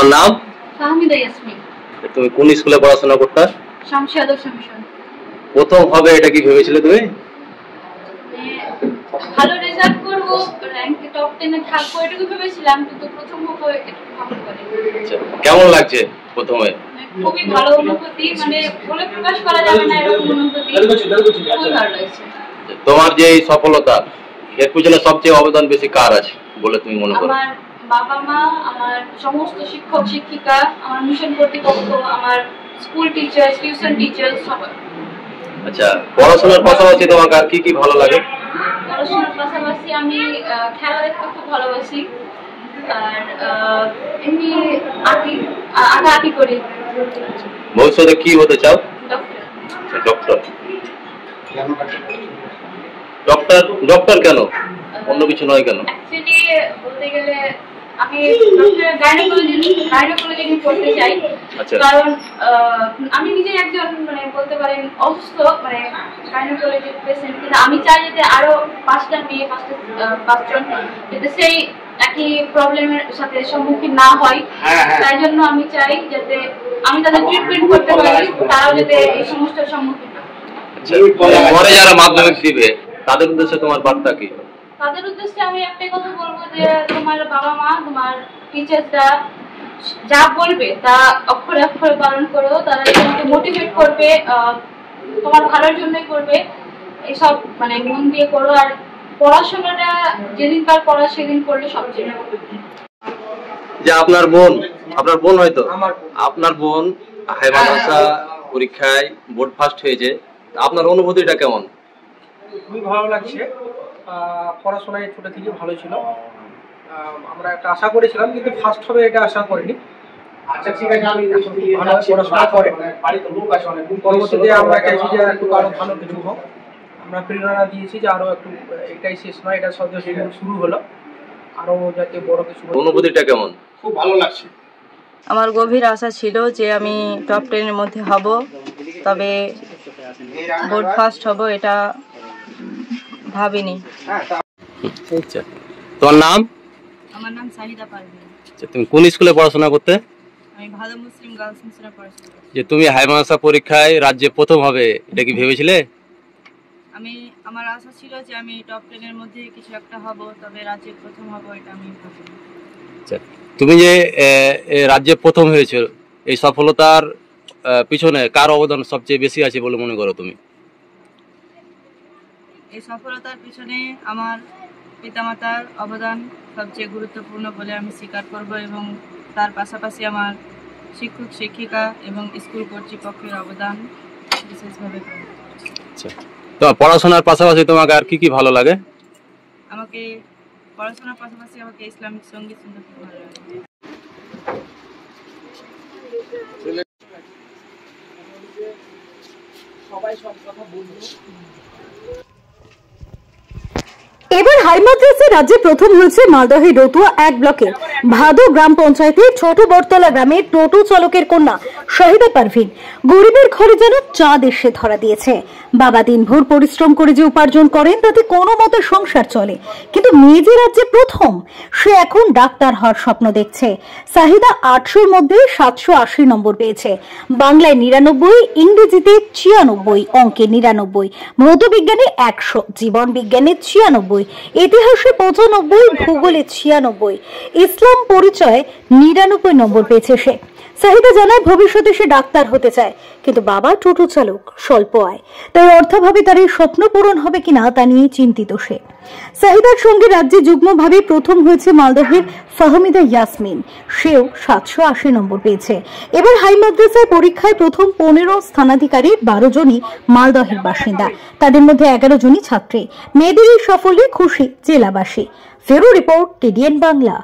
তোমার নাম? ফাহমিদা ইয়াসমিন। তুমি কোন স্কুলে পড়াশোনা করতে? শামসি আদর্শ মিশন। প্রথম হবে এটা কি ভেবেছিলে তুমি? ভালো রেজাল্ট করব, র‍্যাঙ্কে টপ 10 এ থাকবো এটুকু ভেবেছিলাম, কিন্তু প্রথম হবো এটুকু ভাবতে পারিনি। আচ্ছা, কেমন লাগছে প্রথমে? খুবই ভালো অনুভূতি, মানে বলে প্রকাশ করা যাবে না এরকম অনুভূতি। খুব ভালো লাগছে। তোমার যে এই সফলতা, এর পিছনে সবচেয়ে অবদান বেশি কার আছে বলে তুমি মনে করো? আমার বাবা মা, আমার সমস্ত শিক্ষক শিক্ষিকা, আমার মিশন কর্তৃপক্ষ, আমার স্কুল টিচার, টিউশন টিচার সবাই। আচ্ছা, পড়াশোনার পাশাপাশি তোমাকে আর কি কি ভালো লাগে? পড়াশোনার পাশাপাশি আমি খেলা দেখতে খুব ভালোবাসি, আর এমনি আঁকাআঁকি করি। ভবিষ্যতে কি হতে চাও? ডক্টর। ডক্টর ডক্টর কেন, অন্য কিছু নয় কেন? অ্যাকচুয়ালি বলতে গেলে আমি গাইনোকোলজি পড়তে চাই। কারণ আমি নিজে একজন মানে বলতে পারেন অসুস্থ, মানে গাইনোকোলজি পেশেন্ট, কিন্তু আমি চাই যাতে আরো 5টা মেয়ে 5জন যাতে সেই একই প্রবলেমের সাথে সম্মুখীন না হয়। তাই জন্য আমি চাই যাতে আমি তাদের ট্রিটমেন্ট করতে পারি, তারাও যাতে এই সমস্যার সম্মুখীন না হয়। পরে যারা মাধ্যমিক দিবে তাদের উদ্দেশ্যে তোমার বার্তা কি? তাদের উদ্দেশ্যে আমি একটাই কথা বলবো যে তোমার বাবা মা, তোমার টিচাররা যা বলবে তা অক্ষরে অক্ষরে পালন করো। তারা তোমাকে মোটিভেট করবে, তোমার ভালোর জন্যই করবে। এসব মানে মন দিয়ে করো, আর পড়াশোনাটা যেদিনকার পড়া সেদিন করলে সবচেয়ে ভালো। যে আপনার বোন হয়তো আপনার বোন হাইমাদ্রাসা পরীক্ষায় বোর্ড ফার্স্ট হয়েছে, আপনার অনুভূতিটা কেমন? খুবই ভালো লাগছে। পড়াশোনায় ছোট থেকে ভালো ছিল, আমরা একটা আশা করেছিলাম, কিন্তু ফার্স্ট হবে এটা আশা করিনি। আচ্ছা ঠিক আছে, আমি ভালো পড়াশোনা করে পরবর্তীতে আমরা চাইছি যে একটু আরো ভালো কিছু হোক। আমরা প্রেরণা দিয়েছি যে আরো একটু, এটাই শেষ নয়, এটা সদ্য শুরু হলো, আরো যাতে বড় কিছু। অনুভূতিটা কেমন? খুব ভালো লাগছে। আমার গভীর আশা ছিল যে আমি টপ 10 এর মধ্যে হব, তবে বোর্ড ফার্স্ট হব এটা ভাবিনি। আচ্ছা, তোমার নাম? আমার নাম সাহিদা পারভিন। আচ্ছা, তুমি কোন স্কুলে পড়াশোনা করতে? আমি ভালো মুসলিম গার্লস মিশনে পড়াশোনা করছি। যে তুমি হাইমাদ্রাসা পরীক্ষায় রাজ্যে প্রথম হবে এটা কি ভেবেছিলে? আমার আশা ছিল যে আমি টপ 10 এর মধ্যে কিছু একটা হব, তবে রাজ্যে প্রথম হব এটা আমি ভাবিনি। আচ্ছা, তুমি যে রাজ্যে প্রথম হয়েছে, এই সফলতার পিছনে কার অবদান সবচেয়ে বেশি আছে বলে মনে করো তুমি? এই সফলতার পিছনে আমার পিতামাতার অবদান সবচেয়ে গুরুত্বপূর্ণ বলে আমি স্বীকার করব, এবং তার পাশাপাশি আমার শিক্ষক শিক্ষিকা এবং স্কুল কর্তৃপক্ষের অবদান বিশেষভাবে। আচ্ছা, তো পড়াশোনার পাশাপাশি তোমাকে আর কি কি ভালো লাগে? আমাকে পড়াশোনার পাশাপাশি আমাকে ইসলামিক সঙ্গীত শুনতে খুব ভালো লাগে। সবাই সব কথা বলবো। এবার হাইমাদ্রাসা রাজ্যে প্রথম হয়েছে মালদহের রতুয়া 1 ব্লকের ভাদো গ্রাম পঞ্চায়েতের ছোট বটতলা গ্রামের টোটো চালকের কন্যা শাহিদা পারভিন। গরিবের ঘরে যেন চাঁদ এসে ধরা দিয়েছে। বাবা দিনভর পরিশ্রম করে যে উপার্জন করেন তাতে কোনো মতে সংসার চলে, কিন্তু মেয়ে যে রাজ্যে প্রথম, সে এখন ডাক্তার হওয়ার স্বপ্ন দেখছে। শাহিদা 800-র মধ্যে 780 নম্বর পেয়েছে। বাংলায় 99, ইংরেজিতে 96, অঙ্কে 99, ভৌতবিজ্ঞানে 100, জীবন বিজ্ঞানে 96, ইতিহাসে 95, ভূগোলে 96, ইসলাম পরিচয় 99 নম্বর পেয়েছে সে। শাহিদা জানায় ভবিষ্যতে সে ডাক্তার হতে চায়, কিন্তু বাবা টোটো চালক, স্বল্প আয়, তাই অর্থাভাবে তার এই স্বপ্ন পূরণ হবে কিনা তা নিয়ে চিন্তিত সে। শাহিদার সঙ্গে রাজ্যে যুগ্মভাবে প্রথম হয়েছে মালদহের ফাহমিদা ইয়াসমিন, সেও 780 নম্বর পেয়েছে। এবার হাই মাদ্রাসায় পরীক্ষায় প্রথম 15 স্থানাধিকারী 12 জনই মালদহের বাসিন্দা, তাদের মধ্যে 11 জনই ছাত্রী। মেয়েদের এই সাফল্যে খুশি জেলাবাসী। ফেরো রিপোর্ট, টিডিএন বাংলা।